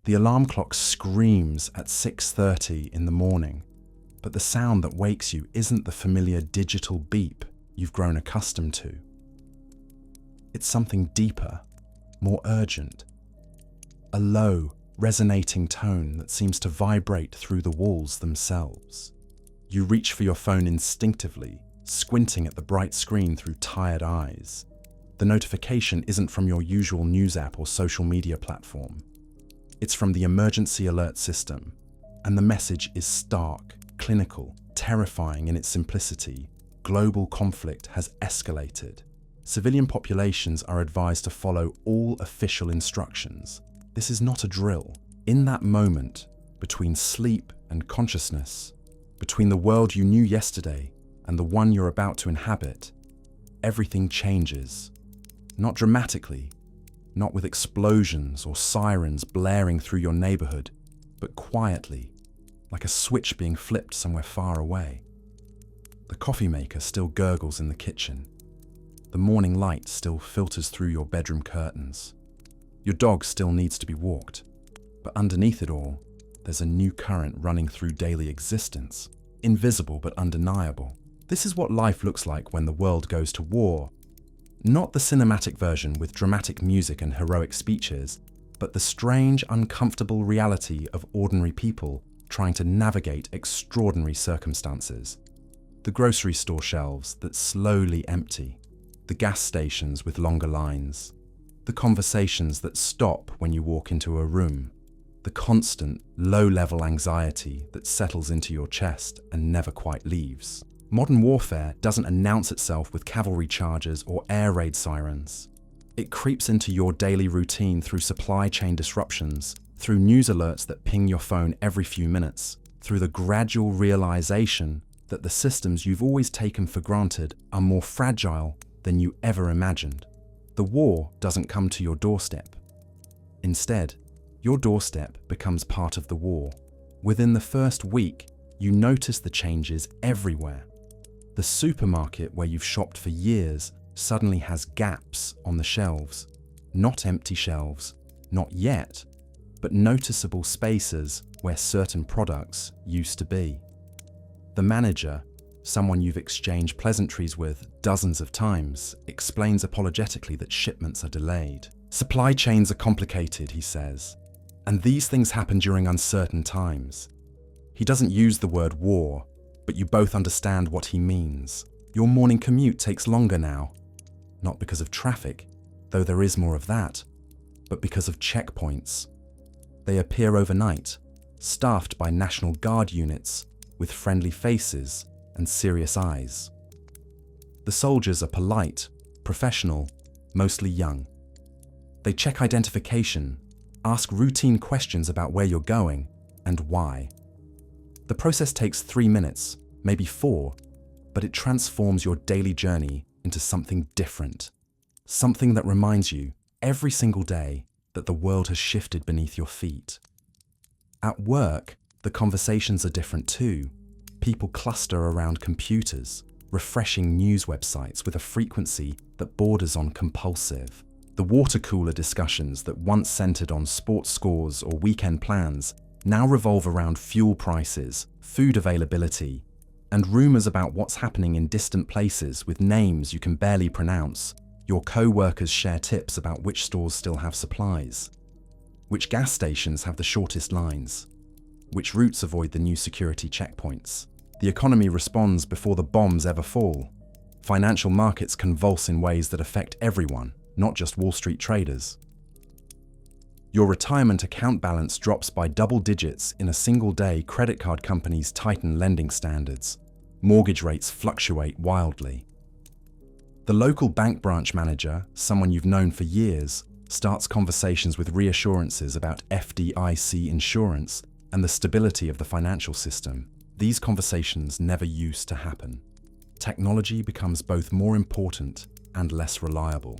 The alarm clock screams at 6:30 in the morning, but the sound that wakes you isn't the familiar digital beep you've grown accustomed to. It's something deeper, more urgent. A low, resonating tone that seems to vibrate through the walls themselves. You reach for your phone instinctively, squinting at the bright screen through tired eyes. The notification isn't from your usual news app or social media platform. It's from the emergency alert system, and the message is stark, clinical, terrifying in its simplicity. Global conflict has escalated. Civilian populations are advised to follow all official instructions. This is not a drill. In that moment, between sleep and consciousness, between the world you knew yesterday and the one you're about to inhabit, everything changes. Not dramatically, not with explosions or sirens blaring through your neighborhood, but quietly, like a switch being flipped somewhere far away. The coffee maker still gurgles in the kitchen. The morning light still filters through your bedroom curtains. Your dog still needs to be walked, but underneath it all, there's a new current running through daily existence, invisible but undeniable. This is what life looks like when the world goes to war. Not the cinematic version with dramatic music and heroic speeches, but the strange, uncomfortable reality of ordinary people trying to navigate extraordinary circumstances. The grocery store shelves that slowly empty, the gas stations with longer lines, the conversations that stop when you walk into a room, the constant, low-level anxiety that settles into your chest and never quite leaves. Modern warfare doesn't announce itself with cavalry charges or air raid sirens. It creeps into your daily routine through supply chain disruptions, through news alerts that ping your phone every few minutes, through the gradual realization that the systems you've always taken for granted are more fragile than you ever imagined. The war doesn't come to your doorstep. Instead, your doorstep becomes part of the war. Within the first week, you notice the changes everywhere. The supermarket where you've shopped for years suddenly has gaps on the shelves. Not empty shelves, not yet, but noticeable spaces where certain products used to be. The manager, someone you've exchanged pleasantries with dozens of times, explains apologetically that shipments are delayed. Supply chains are complicated, he says, and these things happen during uncertain times. He doesn't use the word war, but you both understand what he means. Your morning commute takes longer now, not because of traffic, though there is more of that, but because of checkpoints. They appear overnight, staffed by National Guard units with friendly faces and serious eyes. The soldiers are polite, professional, mostly young. They check identification, ask routine questions about where you're going and why. The process takes 3 minutes, maybe 4, but it transforms your daily journey into something different. Something that reminds you every single day that the world has shifted beneath your feet. At work, the conversations are different too. People cluster around computers, refreshing news websites with a frequency that borders on compulsive. The water cooler discussions that once centered on sports scores or weekend plans now revolve around fuel prices, food availability, and rumors about what's happening in distant places with names you can barely pronounce. Your co-workers share tips about which stores still have supplies, which gas stations have the shortest lines, which routes avoid the new security checkpoints. The economy responds before the bombs ever fall. Financial markets convulse in ways that affect everyone, not just Wall Street traders. Your retirement account balance drops by double digits in a single day. Credit card companies tighten lending standards. Mortgage rates fluctuate wildly. The local bank branch manager, someone you've known for years, starts conversations with reassurances about FDIC insurance and the stability of the financial system. These conversations never used to happen. Technology becomes both more important and less reliable.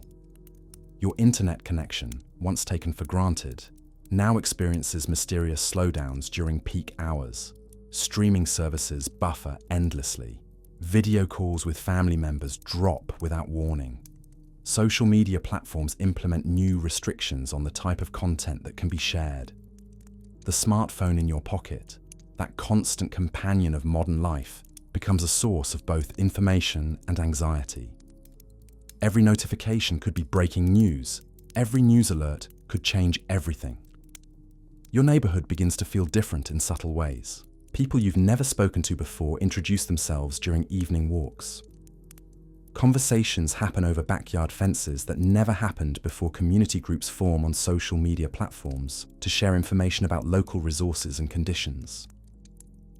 Your internet connection, once taken for granted, now experiences mysterious slowdowns during peak hours. Streaming services buffer endlessly. Video calls with family members drop without warning. Social media platforms implement new restrictions on the type of content that can be shared. The smartphone in your pocket, that constant companion of modern life, becomes a source of both information and anxiety. Every notification could be breaking news. Every news alert could change everything. Your neighborhood begins to feel different in subtle ways. People you've never spoken to before introduce themselves during evening walks. Conversations happen over backyard fences that never happened before community groups form on social media platforms to share information about local resources and conditions.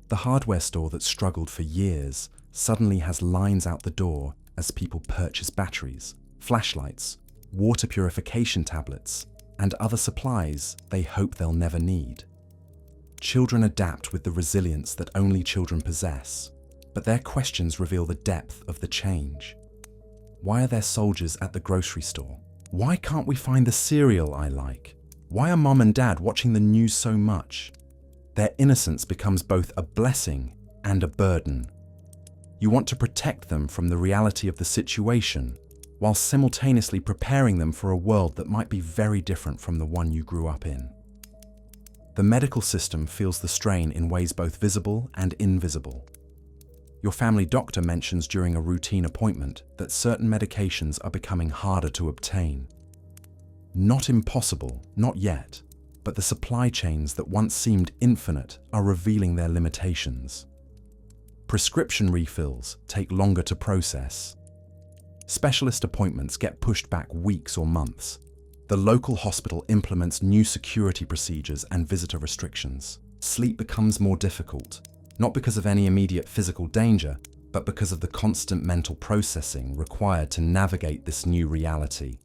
The hardware store that struggled for years suddenly has lines out the door as people purchase batteries, flashlights, water purification tablets, and other supplies they hope they'll never need. Children adapt with the resilience that only children possess, but their questions reveal the depth of the change. Why are there soldiers at the grocery store? Why can't we find the cereal I like? Why are mom and dad watching the news so much? Their innocence becomes both a blessing and a burden. You want to protect them from the reality of the situation, while simultaneously preparing them for a world that might be very different from the one you grew up in. The medical system feels the strain in ways both visible and invisible. Your family doctor mentions during a routine appointment that certain medications are becoming harder to obtain. Not impossible, not yet, but the supply chains that once seemed infinite are revealing their limitations. Prescription refills take longer to process. Specialist appointments get pushed back weeks or months. The local hospital implements new security procedures and visitor restrictions. Sleep becomes more difficult, not because of any immediate physical danger, but because of the constant mental processing required to navigate this new reality.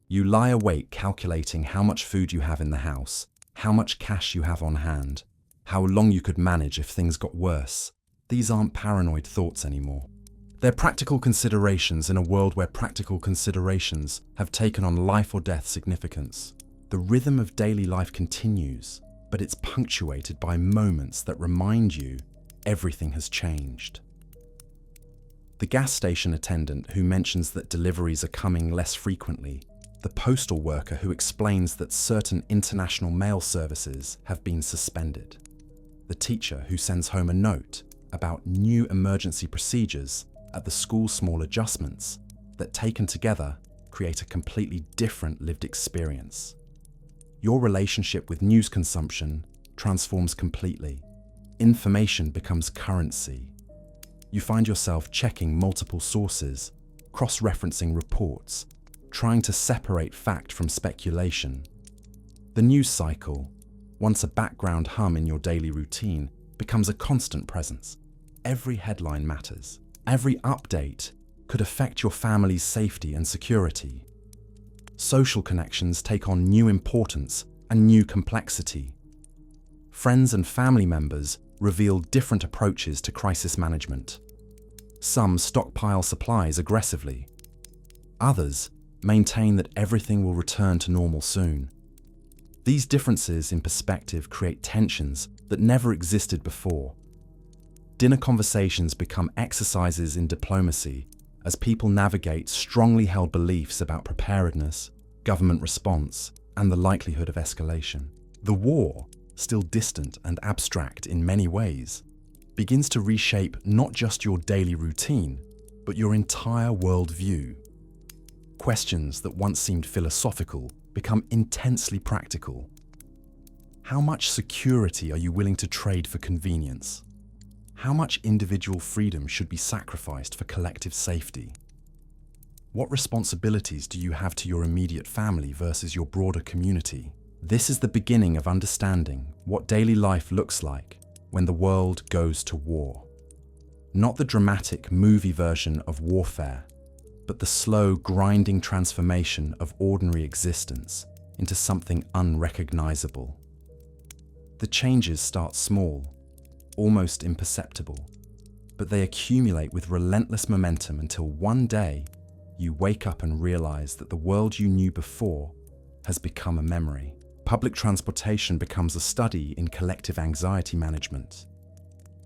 You lie awake calculating how much food you have in the house, how much cash you have on hand, how long you could manage if things got worse. These aren't paranoid thoughts anymore. They're practical considerations in a world where practical considerations have taken on life or death significance. The rhythm of daily life continues, but it's punctuated by moments that remind you everything has changed. The gas station attendant who mentions that deliveries are coming less frequently, the postal worker who explains that certain international mail services have been suspended, the teacher who sends home a note about new emergency procedures at the school, small adjustments that taken together create a completely different lived experience. Your relationship with news consumption transforms completely. Information becomes currency. You find yourself checking multiple sources, cross-referencing reports, trying to separate fact from speculation. The news cycle, once a background hum in your daily routine, becomes a constant presence. Every headline matters. Every update could affect your family's safety and security. Social connections take on new importance and new complexity. Friends and family members reveal different approaches to crisis management. Some stockpile supplies aggressively. Others maintain that everything will return to normal soon. These differences in perspective create tensions that never existed before. Dinner conversations become exercises in diplomacy as people navigate strongly held beliefs about preparedness, government response, and the likelihood of escalation. The war, still distant and abstract in many ways, begins to reshape not just your daily routine, but your entire worldview. Questions that once seemed philosophical become intensely practical. How much security are you willing to trade for convenience? How much individual freedom should be sacrificed for collective safety? What responsibilities do you have to your immediate family versus your broader community? This is the beginning of understanding what daily life looks like when the world goes to war. Not the dramatic movie version of warfare, but the slow, grinding transformation of ordinary existence into something unrecognizable. The changes start small, almost imperceptible, but they accumulate with relentless momentum until one day you wake up and realize that the world you knew before has become a memory. Public transportation becomes a study in collective anxiety management.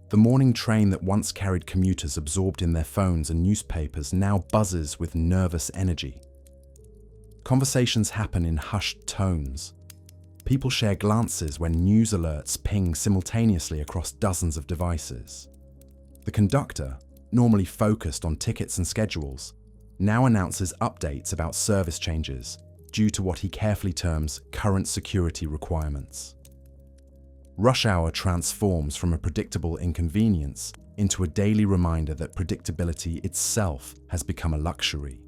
The morning train that once carried commuters absorbed in their phones and newspapers now buzzes with nervous energy. Conversations happen in hushed tones, People share glances when news alerts ping simultaneously across dozens of devices. The conductor, normally focused on tickets and schedules, now announces updates about service changes due to what he carefully terms current security requirements. Rush hour transforms from a predictable inconvenience into a daily reminder that predictability itself has become a luxury.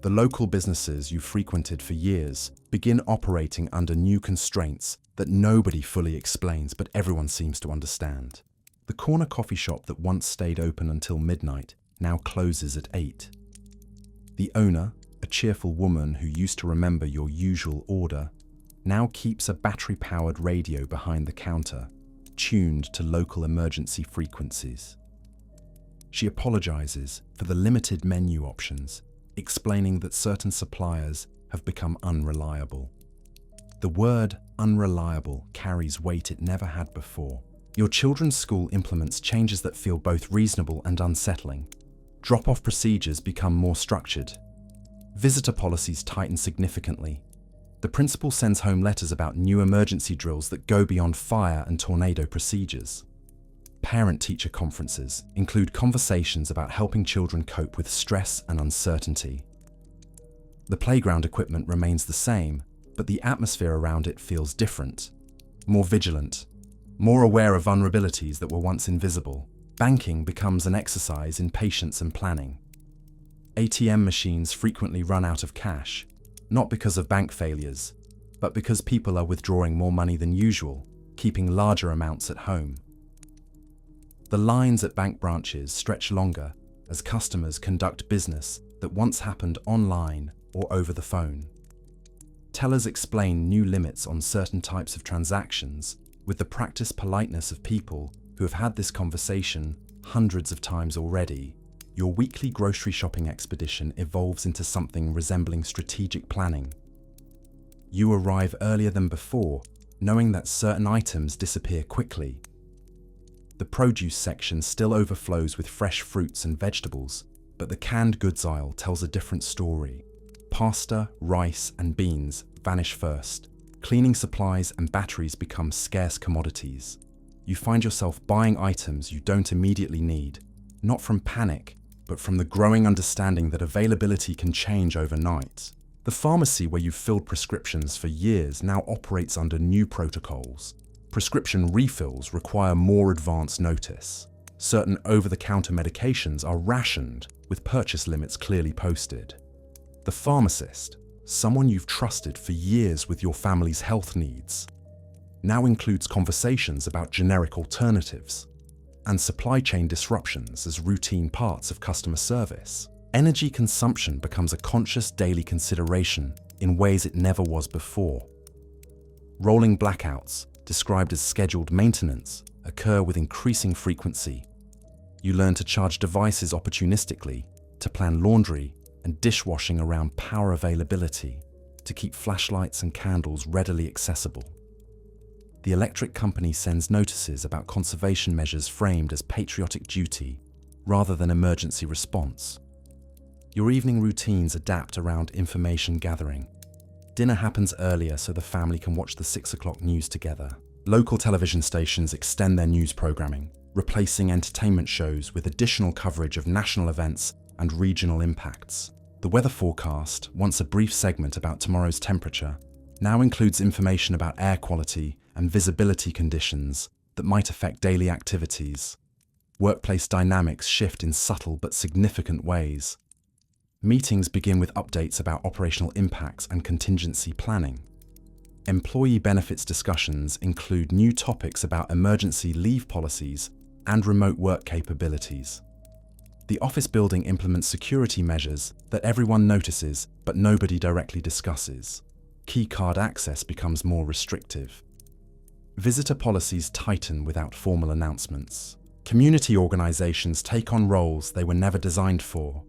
The local businesses you frequented for years begin operating under new constraints that nobody fully explains, but everyone seems to understand. The corner coffee shop that once stayed open until midnight now closes at 8. The owner, a cheerful woman who used to remember your usual order, now keeps a battery-powered radio behind the counter, tuned to local emergency frequencies. She apologizes for the limited menu options, explaining that certain suppliers have become unreliable. The word unreliable carries weight it never had before. Your children's school implements changes that feel both reasonable and unsettling. Drop-off procedures become more structured. Visitor policies tighten significantly. The principal sends home letters about new emergency drills that go beyond fire and tornado procedures. Parent-teacher conferences include conversations about helping children cope with stress and uncertainty. The playground equipment remains the same, but the atmosphere around it feels different. More vigilant, more aware of vulnerabilities that were once invisible. Banking becomes an exercise in patience and planning. ATM machines frequently run out of cash, not because of bank failures, but because people are withdrawing more money than usual, keeping larger amounts at home. The lines at bank branches stretch longer as customers conduct business that once happened online or over the phone. Tellers explain new limits on certain types of transactions with the practiced politeness of people who have had this conversation hundreds of times already. Your weekly grocery shopping expedition evolves into something resembling strategic planning. You arrive earlier than before, knowing that certain items disappear quickly. The produce section still overflows with fresh fruits and vegetables, but the canned goods aisle tells a different story. Pasta, rice, and beans vanish first. Cleaning supplies and batteries become scarce commodities. You find yourself buying items you don't immediately need, not from panic, but from the growing understanding that availability can change overnight. The pharmacy where you've filled prescriptions for years now operates under new protocols. Prescription refills require more advance notice. Certain over-the-counter medications are rationed, with purchase limits clearly posted. The pharmacist, someone you've trusted for years with your family's health needs, now includes conversations about generic alternatives and supply chain disruptions as routine parts of customer service. Energy consumption becomes a conscious daily consideration in ways it never was before. Rolling blackouts, described as scheduled maintenance, occur with increasing frequency. You learn to charge devices opportunistically, to plan laundry and dishwashing around power availability, to keep flashlights and candles readily accessible. The electric company sends notices about conservation measures framed as patriotic duty rather than emergency response. Your evening routines adapt around information gathering. Dinner happens earlier so the family can watch the 6 o'clock news together. Local television stations extend their news programming, replacing entertainment shows with additional coverage of national events and regional impacts. The weather forecast, once a brief segment about tomorrow's temperature, now includes information about air quality and visibility conditions that might affect daily activities. Workplace dynamics shift in subtle but significant ways. Meetings begin with updates about operational impacts and contingency planning. Employee benefits discussions include new topics about emergency leave policies and remote work capabilities. The office building implements security measures that everyone notices but nobody directly discusses. Keycard access becomes more restrictive. Visitor policies tighten without formal announcements. Community organizations take on roles they were never designed for.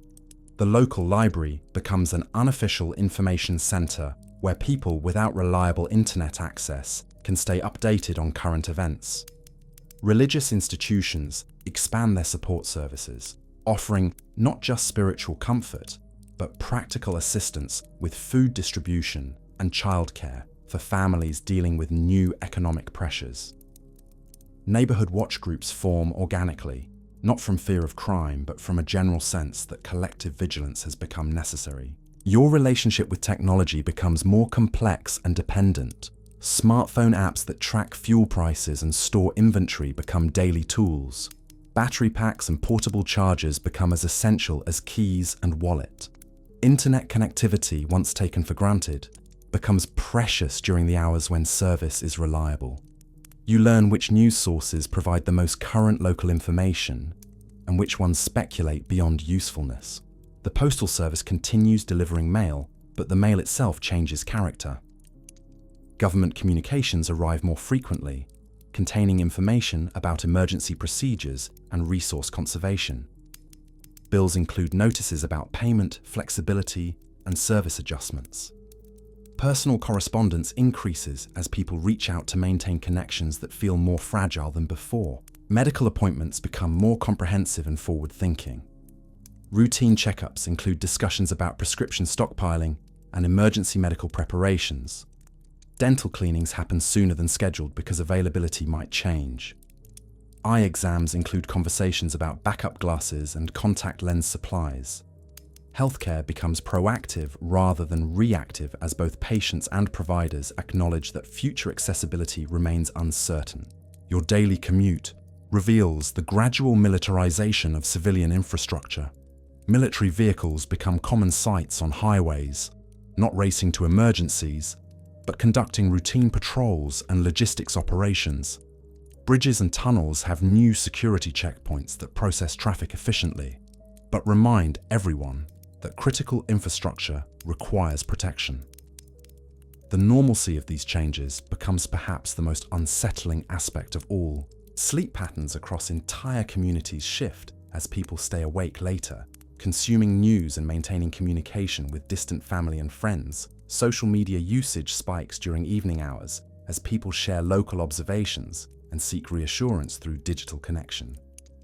The local library becomes an unofficial information center where people without reliable internet access can stay updated on current events. Religious institutions expand their support services, offering not just spiritual comfort, but practical assistance with food distribution and childcare. for families dealing with new economic pressures. Neighborhood watch groups form organically, not from fear of crime, but from a general sense that collective vigilance has become necessary. Your relationship with technology becomes more complex and dependent. Smartphone apps that track fuel prices and store inventory become daily tools. Battery packs and portable chargers become as essential as keys and wallet. Internet connectivity, once taken for granted, becomes precious during the hours when service is reliable. You learn which news sources provide the most current local information and which ones speculate beyond usefulness. The postal service continues delivering mail, but the mail itself changes character. Government communications arrive more frequently, containing information about emergency procedures and resource conservation. Bills include notices about payment, flexibility, and service adjustments. Personal correspondence increases as people reach out to maintain connections that feel more fragile than before. Medical appointments become more comprehensive and forward-thinking. Routine checkups include discussions about prescription stockpiling and emergency medical preparations. Dental cleanings happen sooner than scheduled because availability might change. Eye exams include conversations about backup glasses and contact lens supplies. Healthcare becomes proactive rather than reactive as both patients and providers acknowledge that future accessibility remains uncertain. Your daily commute reveals the gradual militarization of civilian infrastructure. Military vehicles become common sights on highways, not racing to emergencies, but conducting routine patrols and logistics operations. Bridges and tunnels have new security checkpoints that process traffic efficiently, but remind everyone that critical infrastructure requires protection. The normalcy of these changes becomes perhaps the most unsettling aspect of all. Sleep patterns across entire communities shift as people stay awake later, consuming news and maintaining communication with distant family and friends. Social media usage spikes during evening hours as people share local observations and seek reassurance through digital connection.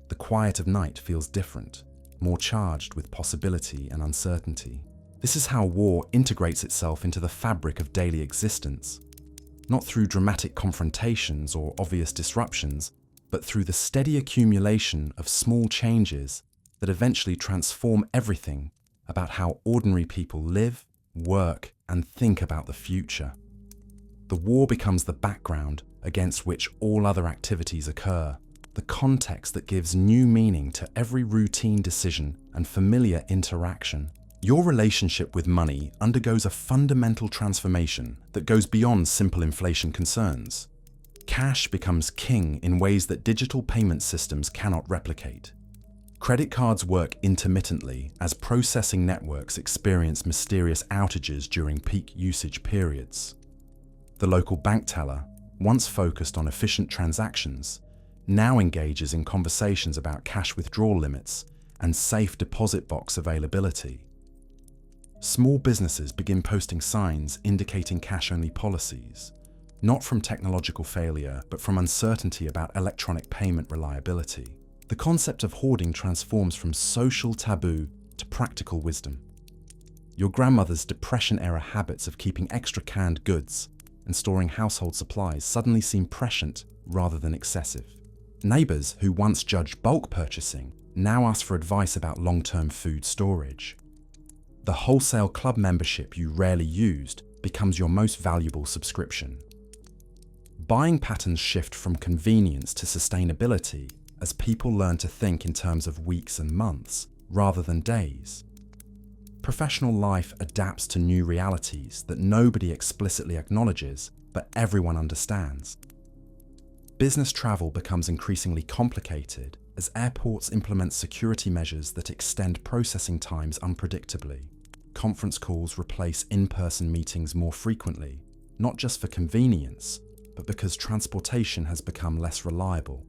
The quiet of night feels different, more charged with possibility and uncertainty. This is how war integrates itself into the fabric of daily existence, not through dramatic confrontations or obvious disruptions, but through the steady accumulation of small changes that eventually transform everything about how ordinary people live, work, and think about the future. The war becomes the background against which all other activities occur, the context that gives new meaning to every routine decision and familiar interaction. Your relationship with money undergoes a fundamental transformation that goes beyond simple inflation concerns. Cash becomes king in ways that digital payment systems cannot replicate. Credit cards work intermittently as processing networks experience mysterious outages during peak usage periods. The local bank teller, once focused on efficient transactions, now engages in conversations about cash withdrawal limits and safe deposit box availability. Small businesses begin posting signs indicating cash-only policies, not from technological failure, but from uncertainty about electronic payment reliability. The concept of hoarding transforms from social taboo to practical wisdom. Your grandmother's Depression-era habits of keeping extra canned goods and storing household supplies suddenly seem prescient rather than excessive. Neighbors who once judged bulk purchasing now ask for advice about long-term food storage. The wholesale club membership you rarely used becomes your most valuable subscription. Buying patterns shift from convenience to sustainability as people learn to think in terms of weeks and months rather than days. Professional life adapts to new realities that nobody explicitly acknowledges, but everyone understands. Business travel becomes increasingly complicated as airports implement security measures that extend processing times unpredictably. Conference calls replace in-person meetings more frequently, not just for convenience, but because transportation has become less reliable.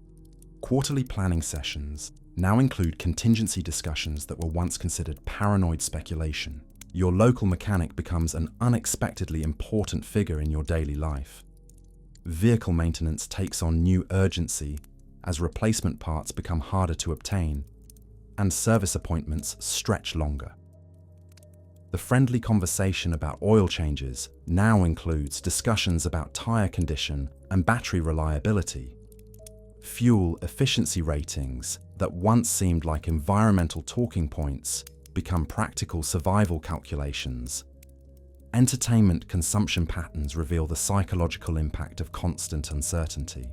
Quarterly planning sessions now include contingency discussions that were once considered paranoid speculation. Your local mechanic becomes an unexpectedly important figure in your daily life. Vehicle maintenance takes on new urgency as replacement parts become harder to obtain and service appointments stretch longer. The friendly conversation about oil changes now includes discussions about tire condition and battery reliability. Fuel efficiency ratings that once seemed like environmental talking points become practical survival calculations. Entertainment consumption patterns reveal the psychological impact of constant uncertainty.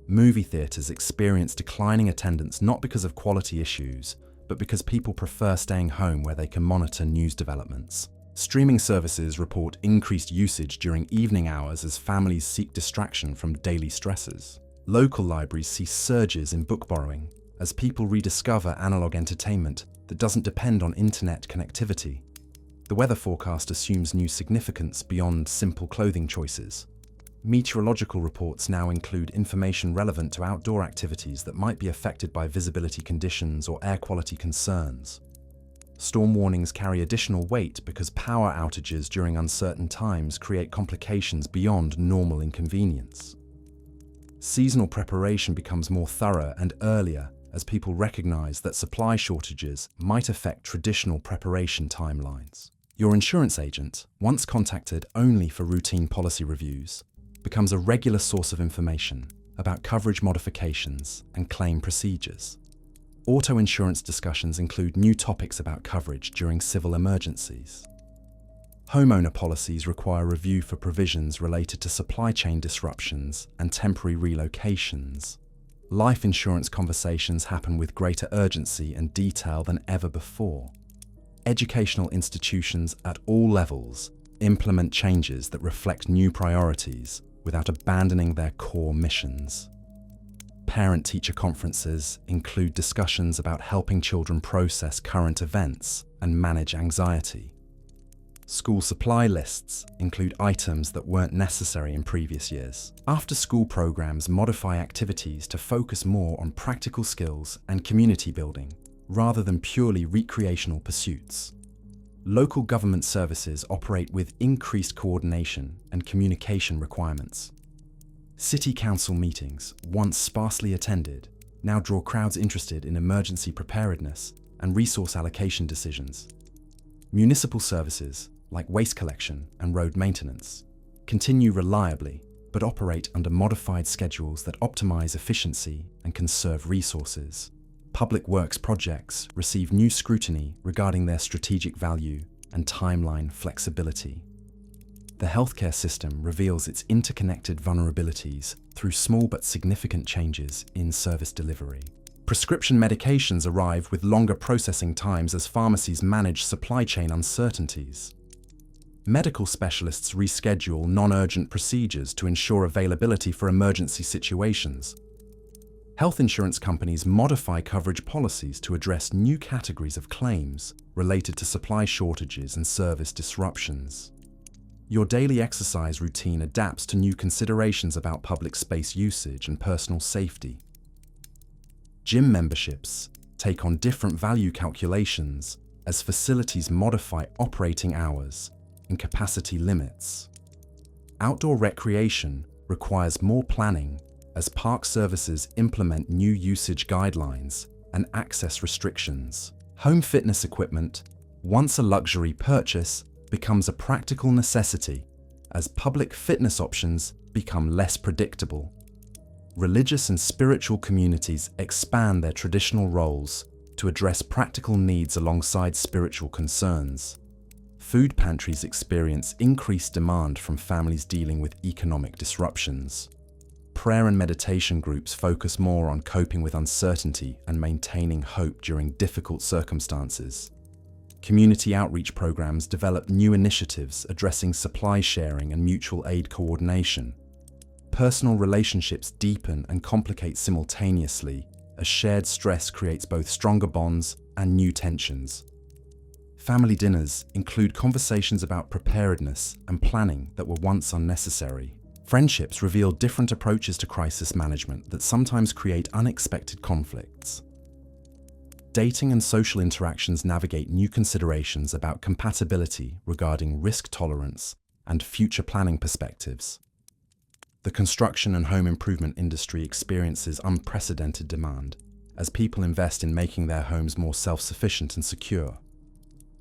Movie theaters experience declining attendance not because of quality issues, but because people prefer staying home where they can monitor news developments. Streaming services report increased usage during evening hours as families seek distraction from daily stresses. Local libraries see surges in book borrowing as people rediscover analog entertainment that doesn't depend on internet connectivity. The weather forecast assumes new significance beyond simple clothing choices. Meteorological reports now include information relevant to outdoor activities that might be affected by visibility conditions or air quality concerns. Storm warnings carry additional weight because power outages during uncertain times create complications beyond normal inconvenience. Seasonal preparation becomes more thorough and earlier as people recognize that supply shortages might affect traditional preparation timelines. Your insurance agent, once contacted only for routine policy reviews, becomes a regular source of information about coverage modifications and claim procedures. Auto insurance discussions include new topics about coverage during civil emergencies. Homeowner policies require review for provisions related to supply chain disruptions and temporary relocations. Life insurance conversations happen with greater urgency and detail than ever before. Educational institutions at all levels implement changes that reflect new priorities without abandoning their core missions. Parent-teacher conferences include discussions about helping children process current events and manage anxiety. School supply lists include items that weren't necessary in previous years. After-school programs modify activities to focus more on practical skills and community building, rather than purely recreational pursuits. Local government services operate with increased coordination and communication requirements. City council meetings, once sparsely attended, now draw crowds interested in emergency preparedness and resource allocation decisions. Municipal services, like waste collection and road maintenance, continue reliably but operate under modified schedules that optimize efficiency and conserve resources. Public works projects receive new scrutiny regarding their strategic value and timeline flexibility. The healthcare system reveals its interconnected vulnerabilities through small but significant changes in service delivery. Prescription medications arrive with longer processing times as pharmacies manage supply chain uncertainties. Medical specialists reschedule non-urgent procedures to ensure availability for emergency situations. Health insurance companies modify coverage policies to address new categories of claims related to supply shortages and service disruptions. Your daily exercise routine adapts to new considerations about public space usage and personal safety. Gym memberships take on different value calculations as facilities modify operating hours and capacity limits. Outdoor recreation requires more planning as park services implement new usage guidelines and access restrictions. Home fitness equipment, once a luxury purchase, becomes a practical necessity as public fitness options become less predictable. Religious and spiritual communities expand their traditional roles to address practical needs alongside spiritual concerns. Food pantries experience increased demand from families dealing with economic disruptions. Prayer and meditation groups focus more on coping with uncertainty and maintaining hope during difficult circumstances. Community outreach programs develop new initiatives addressing supply sharing and mutual aid coordination. Personal relationships deepen and complicate simultaneously as shared stress creates both stronger bonds and new tensions. Family dinners include conversations about preparedness and planning that were once unnecessary. Friendships reveal different approaches to crisis management that sometimes create unexpected conflicts. Dating and social interactions navigate new considerations about compatibility regarding risk tolerance and future planning perspectives. The construction and home improvement industry experiences unprecedented demand as people invest in making their homes more self-sufficient and secure.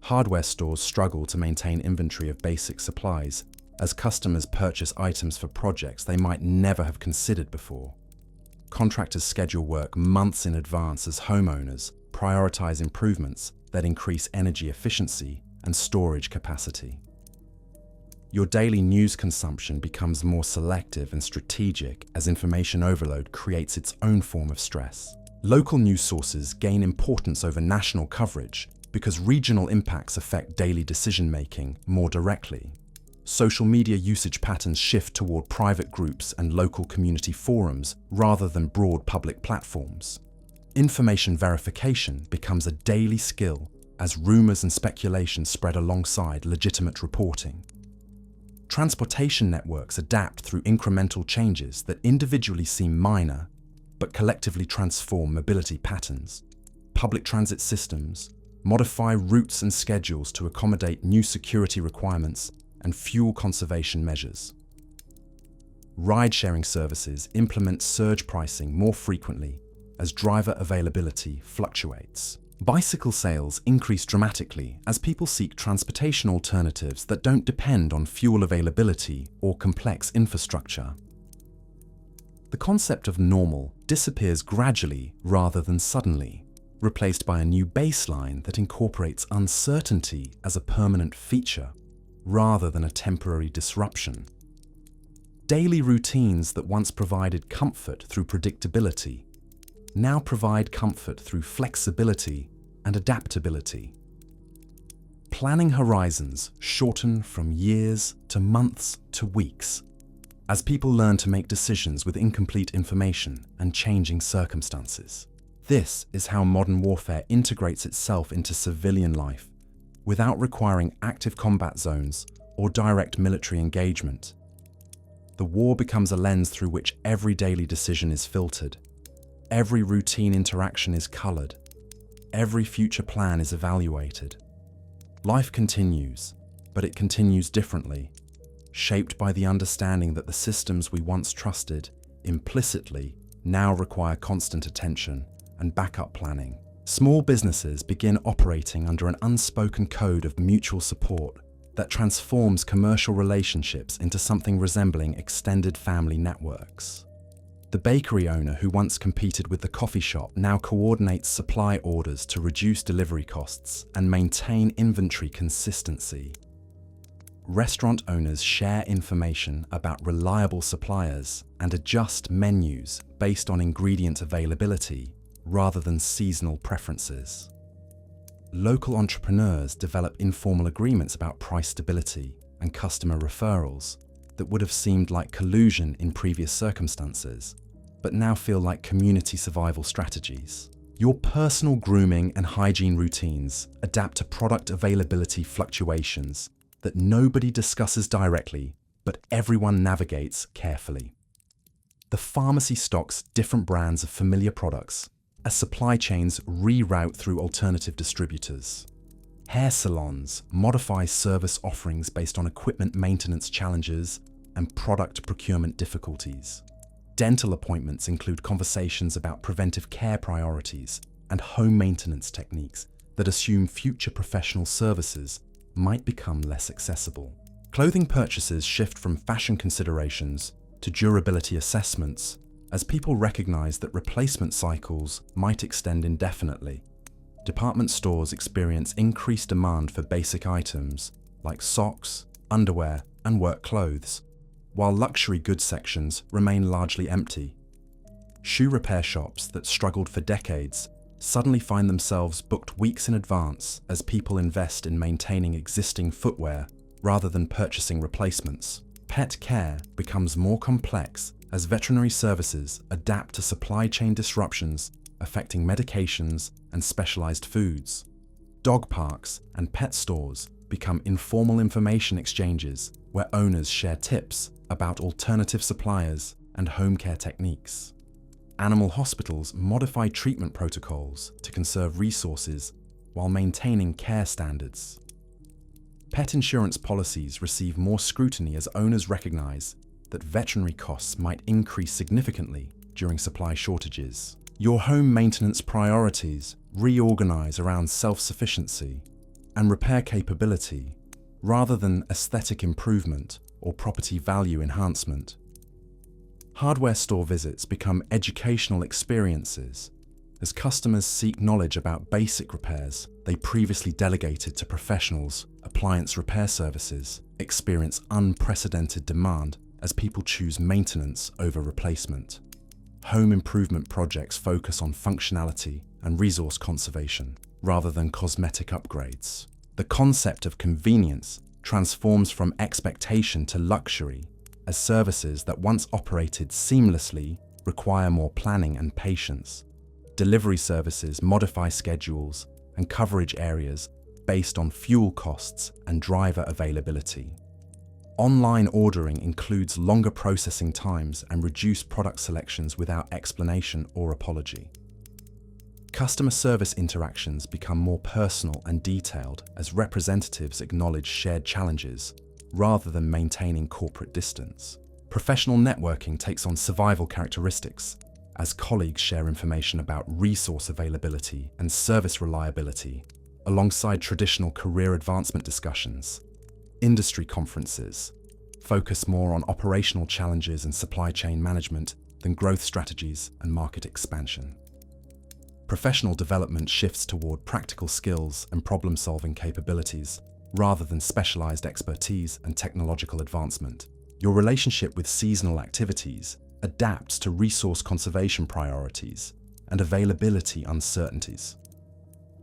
Hardware stores struggle to maintain inventory of basic supplies as customers purchase items for projects they might never have considered before. Contractors schedule work months in advance as homeowners prioritize improvements that increase energy efficiency and storage capacity. Your daily news consumption becomes more selective and strategic as information overload creates its own form of stress. Local news sources gain importance over national coverage because regional impacts affect daily decision-making more directly. Social media usage patterns shift toward private groups and local community forums rather than broad public platforms. Information verification becomes a daily skill as rumors and speculation spread alongside legitimate reporting. Transportation networks adapt through incremental changes that individually seem minor, but collectively transform mobility patterns. Public transit systems modify routes and schedules to accommodate new security requirements and fuel conservation measures. Ride-sharing services implement surge pricing more frequently as driver availability fluctuates. Bicycle sales increase dramatically as people seek transportation alternatives that don't depend on fuel availability or complex infrastructure. The concept of normal disappears gradually rather than suddenly, replaced by a new baseline that incorporates uncertainty as a permanent feature rather than a temporary disruption. Daily routines that once provided comfort through predictability now provide comfort through flexibility and adaptability. Planning horizons shorten from years to months to weeks as people learn to make decisions with incomplete information and changing circumstances. This is how modern warfare integrates itself into civilian life without requiring active combat zones or direct military engagement. The war becomes a lens through which every daily decision is filtered. Every routine interaction is colored. Every future plan is evaluated. Life continues, but it continues differently, shaped by the understanding that the systems we once trusted implicitly now require constant attention and backup planning. Small businesses begin operating under an unspoken code of mutual support that transforms commercial relationships into something resembling extended family networks. The bakery owner who once competed with the coffee shop now coordinates supply orders to reduce delivery costs and maintain inventory consistency. Restaurant owners share information about reliable suppliers and adjust menus based on ingredient availability rather than seasonal preferences. Local entrepreneurs develop informal agreements about price stability and customer referrals that would have seemed like collusion in previous circumstances, but now feel like community survival strategies. Your personal grooming and hygiene routines adapt to product availability fluctuations that nobody discusses directly, but everyone navigates carefully. The pharmacy stocks different brands of familiar products as supply chains reroute through alternative distributors. Hair salons modify service offerings based on equipment maintenance challenges and product procurement difficulties. Dental appointments include conversations about preventive care priorities and home maintenance techniques that assume future professional services might become less accessible. Clothing purchases shift from fashion considerations to durability assessments as people recognize that replacement cycles might extend indefinitely. Department stores experience increased demand for basic items like socks, underwear, and work clothes, while luxury goods sections remain largely empty. Shoe repair shops that struggled for decades suddenly find themselves booked weeks in advance as people invest in maintaining existing footwear rather than purchasing replacements. Pet care becomes more complex as veterinary services adapt to supply chain disruptions affecting medications and specialized foods. Dog parks and pet stores become informal information exchanges where owners share tips about alternative suppliers and home care techniques. Animal hospitals modify treatment protocols to conserve resources while maintaining care standards. Pet insurance policies receive more scrutiny as owners recognize that veterinary costs might increase significantly during supply shortages. Your home maintenance priorities reorganize around self-sufficiency and repair capability, rather than aesthetic improvement or property value enhancement. Hardware store visits become educational experiences as customers seek knowledge about basic repairs they previously delegated to professionals. Appliance repair services experience unprecedented demand as people choose maintenance over replacement. Home improvement projects focus on functionality and resource conservation rather than cosmetic upgrades. The concept of convenience transforms from expectation to luxury as services that once operated seamlessly require more planning and patience. Delivery services modify schedules and coverage areas based on fuel costs and driver availability. Online ordering includes longer processing times and reduced product selections without explanation or apology. Customer service interactions become more personal and detailed as representatives acknowledge shared challenges rather than maintaining corporate distance. Professional networking takes on survival characteristics as colleagues share information about resource availability and service reliability alongside traditional career advancement discussions. Industry conferences focus more on operational challenges and supply chain management than growth strategies and market expansion. Professional development shifts toward practical skills and problem-solving capabilities rather than specialized expertise and technological advancement. Your relationship with seasonal activities adapts to resource conservation priorities and availability uncertainties.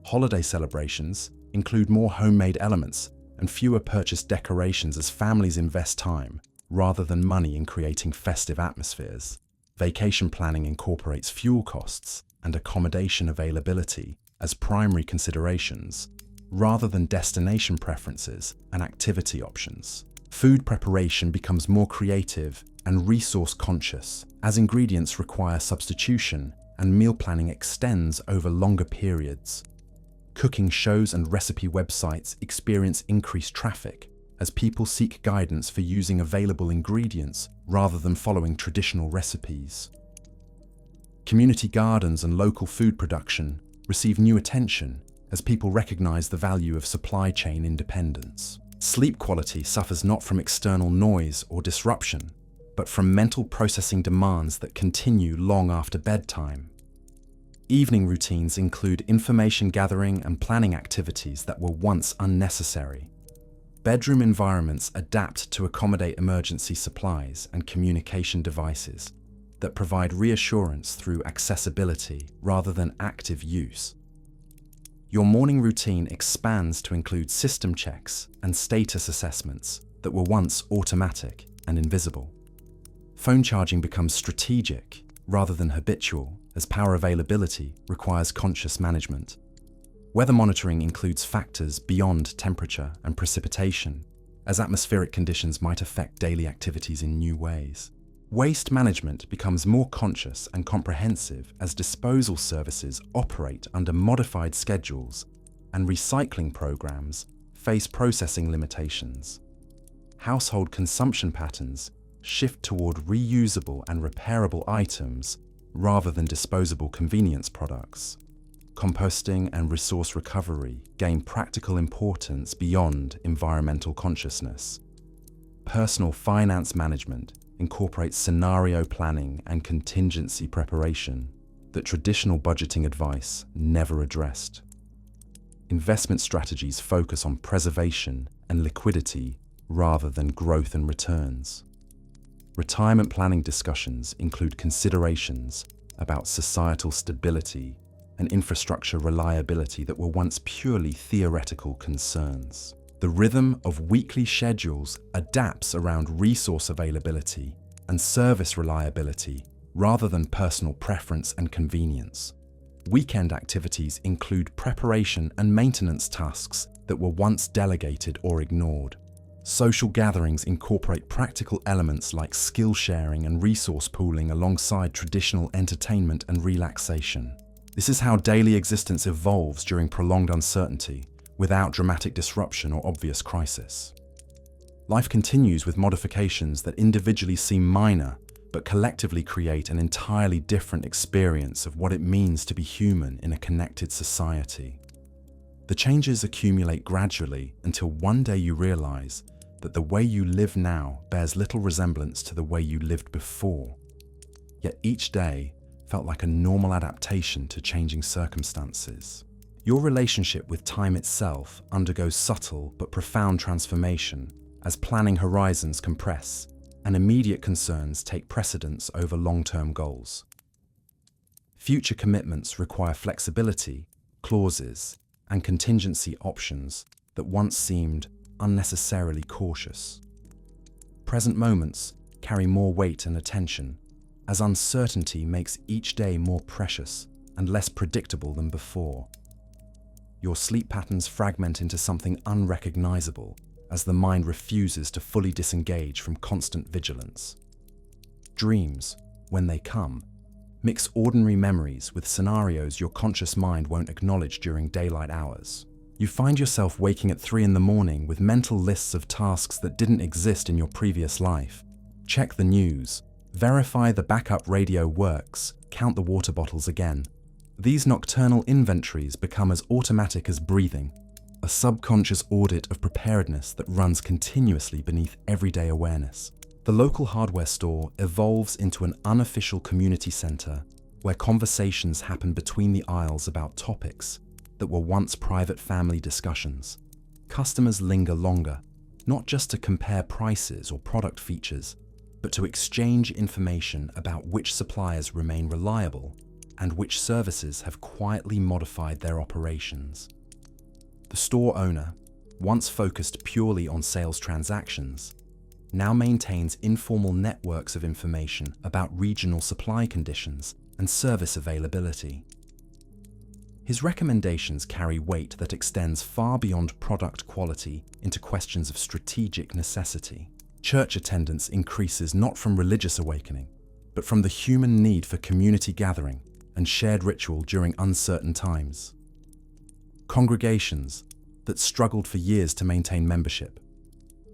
Holiday celebrations include more homemade elements and fewer purchased decorations as families invest time rather than money in creating festive atmospheres. Vacation planning incorporates fuel costs and accommodation availability as primary considerations rather than destination preferences and activity options. Food preparation becomes more creative and resource conscious as ingredients require substitution and meal planning extends over longer periods. Cooking shows and recipe websites experience increased traffic as people seek guidance for using available ingredients rather than following traditional recipes. Community gardens and local food production receive new attention as people recognize the value of supply chain independence. Sleep quality suffers not from external noise or disruption, but from mental processing demands that continue long after bedtime. Evening routines include information gathering and planning activities that were once unnecessary. Bedroom environments adapt to accommodate emergency supplies and communication devices that provide reassurance through accessibility rather than active use. Your morning routine expands to include system checks and status assessments that were once automatic and invisible. Phone charging becomes strategic rather than habitual, as power availability requires conscious management. Weather monitoring includes factors beyond temperature and precipitation, as atmospheric conditions might affect daily activities in new ways. Waste management becomes more conscious and comprehensive as disposal services operate under modified schedules and recycling programs face processing limitations. Household consumption patterns shift toward reusable and repairable items rather than disposable convenience products. Composting and resource recovery gain practical importance beyond environmental consciousness. Personal finance management incorporates scenario planning and contingency preparation that traditional budgeting advice never addressed. Investment strategies focus on preservation and liquidity rather than growth and returns. Retirement planning discussions include considerations about societal stability and infrastructure reliability that were once purely theoretical concerns. The rhythm of weekly schedules adapts around resource availability and service reliability rather than personal preference and convenience. Weekend activities include preparation and maintenance tasks that were once delegated or ignored. Social gatherings incorporate practical elements like skill sharing and resource pooling alongside traditional entertainment and relaxation. This is how daily existence evolves during prolonged uncertainty, without dramatic disruption or obvious crisis. Life continues with modifications that individually seem minor, but collectively create an entirely different experience of what it means to be human in a connected society. The changes accumulate gradually until one day you realize that the way you live now bears little resemblance to the way you lived before. Yet each day felt like a normal adaptation to changing circumstances. Your relationship with time itself undergoes subtle but profound transformation as planning horizons compress and immediate concerns take precedence over long-term goals. Future commitments require flexibility, clauses, and contingency options that once seemed unnecessarily cautious. Present moments carry more weight and attention, as uncertainty makes each day more precious and less predictable than before. Your sleep patterns fragment into something unrecognizable as the mind refuses to fully disengage from constant vigilance. Dreams, when they come, mix ordinary memories with scenarios your conscious mind won't acknowledge during daylight hours. You find yourself waking at 3 in the morning with mental lists of tasks that didn't exist in your previous life. Check the news, verify the backup radio works, count the water bottles again. These nocturnal inventories become as automatic as breathing, a subconscious audit of preparedness that runs continuously beneath everyday awareness. The local hardware store evolves into an unofficial community center where conversations happen between the aisles about topics that were once private family discussions. Customers linger longer, not just to compare prices or product features, but to exchange information about which suppliers remain reliable and which services have quietly modified their operations. The store owner, once focused purely on sales transactions, now maintains informal networks of information about regional supply conditions and service availability. His recommendations carry weight that extends far beyond product quality into questions of strategic necessity. Church attendance increases not from religious awakening, but from the human need for community gathering and shared ritual during uncertain times. Congregations that struggled for years to maintain membership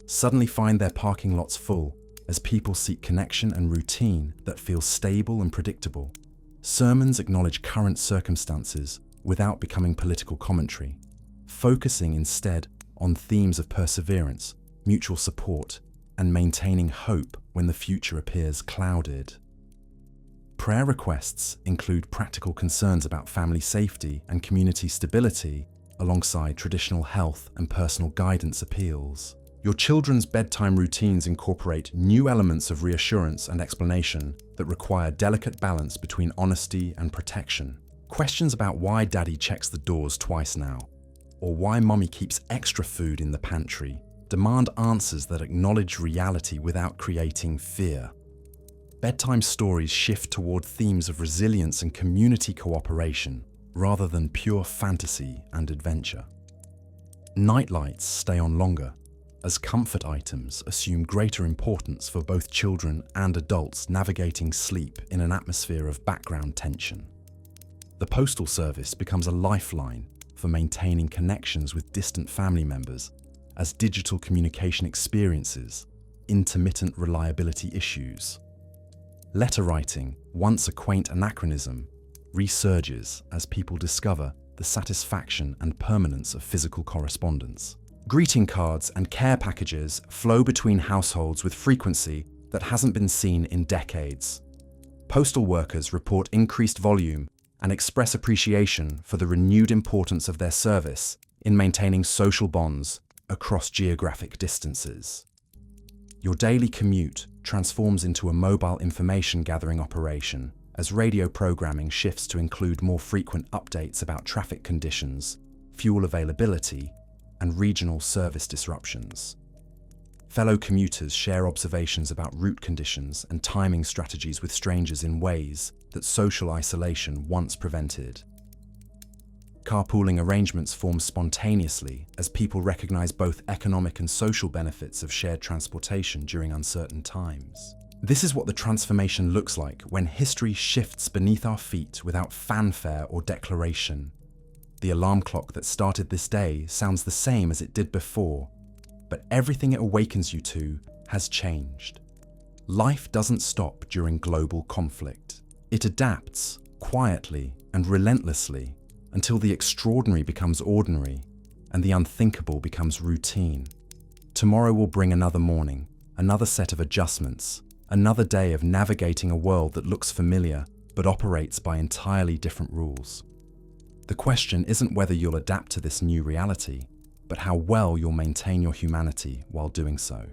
suddenly find their parking lots full as people seek connection and routine that feels stable and predictable. Sermons acknowledge current circumstances without becoming political commentary, focusing instead on themes of perseverance, mutual support, and maintaining hope when the future appears clouded. Prayer requests include practical concerns about family safety and community stability, alongside traditional health and personal guidance appeals. Your children's bedtime routines incorporate new elements of reassurance and explanation that require delicate balance between honesty and protection. Questions about why daddy checks the doors twice now, or why mummy keeps extra food in the pantry, demand answers that acknowledge reality without creating fear. Bedtime stories shift toward themes of resilience and community cooperation, rather than pure fantasy and adventure. Nightlights stay on longer, as comfort items assume greater importance for both children and adults navigating sleep in an atmosphere of background tension. The postal service becomes a lifeline for maintaining connections with distant family members, as digital communication experiences intermittent reliability issues. Letter writing, once a quaint anachronism, resurges as people discover the satisfaction and permanence of physical correspondence. Greeting cards and care packages flow between households with frequency that hasn't been seen in decades. Postal workers report increased volume and express appreciation for the renewed importance of their service in maintaining social bonds across geographic distances. Your daily commute transforms into a mobile information gathering operation as radio programming shifts to include more frequent updates about traffic conditions, fuel availability, and regional service disruptions. Fellow commuters share observations about route conditions and timing strategies with strangers in ways that social isolation once prevented. Carpooling arrangements form spontaneously as people recognize both economic and social benefits of shared transportation during uncertain times. This is what the transformation looks like when history shifts beneath our feet without fanfare or declaration. The alarm clock that started this day sounds the same as it did before, but everything it awakens you to has changed. Life doesn't stop during global conflict. It adapts quietly and relentlessly until the extraordinary becomes ordinary and the unthinkable becomes routine. Tomorrow will bring another morning, another set of adjustments, another day of navigating a world that looks familiar but operates by entirely different rules. The question isn't whether you'll adapt to this new reality, but how well you'll maintain your humanity while doing so.